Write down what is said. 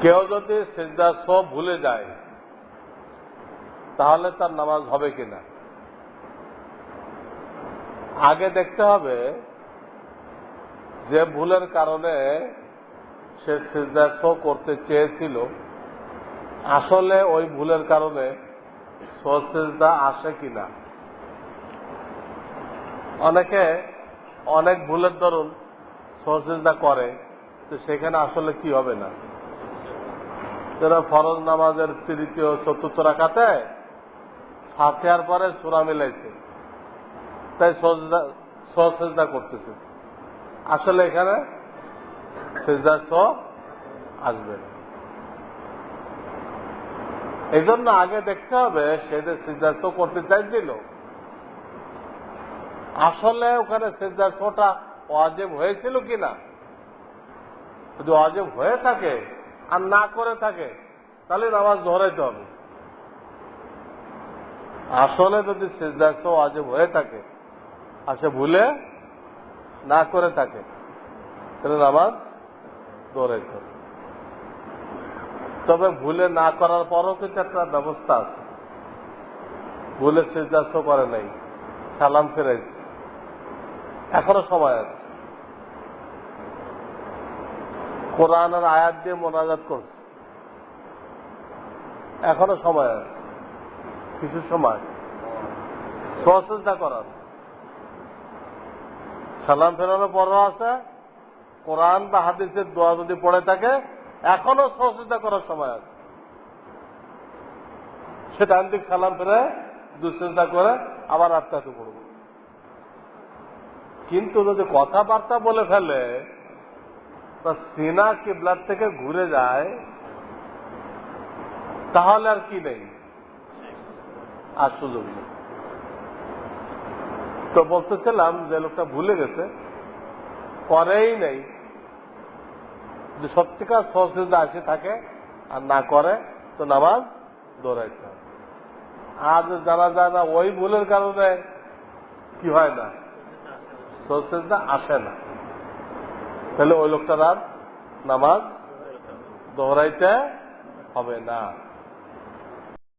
কেউ যদি সিজদা সব ভুলে যায় তাহলে তার নামাজ হবে কিনা? আগে দেখতে হবে যে ভুলের কারণে সে সিজদা সো করতে চেয়েছিল আসলে ওই ভুলের কারণে সিজদা আসে কিনা। অনেকে অনেক ভুলের দরুন সিজদা করে, তো সেখানে আসলে কি হবে না। যারা ফরজ নামাজের তৃতীয় চতুর্থ রাকাতে ফাতিহার পরে সূরা মিলাইছে, তাই সিজদা করতেছে, আসলে এখানে সিজদা সো আসবে না। এই জন্য আগে দেখতে হবে সে যে সিজদা সো করতে চাইছিল আসলে ওখানে সিজদা সোটা ওয়াজিব হয়েছিল কিনা। যদি ওয়াজিব হয়ে থাকে আর না করে থাকে তাহলে নামাজ ধরাইতে হবে। আসলে যদি সিজদা সো ওয়াজিব হয়ে থাকে আর সে ভুলে না করে থাকে তাহলে নামাজ ধরাইতে হবে। তবে ভুলে না করার পরও কিন্তু একটা ব্যবস্থা আছে। ভুলে সিজদা সো করে নাই, সালাম ফেরাইছে, এখনো সময় আছে। কোরআনের আয়াত দিয়ে মোনাজাত করছে, এখনো সময় আছে, কিছু সময় সিজদা করার। সালাম ফেরানোর পরও আছে, কোরআন বা হাদিসের দোয়া যদি পড়ে থাকে এখনো সিজদা করার সময় আছে। সেটা আন্তিক সালাম ফেরে দুঃসিজদা করে আবার আত্মাতে পড়ব। কিন্তু যদি কথাবার্তা বলে ফেলে তা সিনা কিবলার থেকে ঘুরে যায় তাহলে আর কি নেই, আর সুযোগ নেই। তো বলতেছিলাম যে লোকটা ভুলে গেছে, করেই নেই, যে সত্যিকার সিজদা আসে থাকে আর না করে তো নামাজ দৌড়াইতে হবে। আর জানা যায় না ওই ভুলের কারণে কি হয় না, সিজদা আসে না, তাহলে ওই লোকটার আর নামাজ দৌড়াইতে হবে না।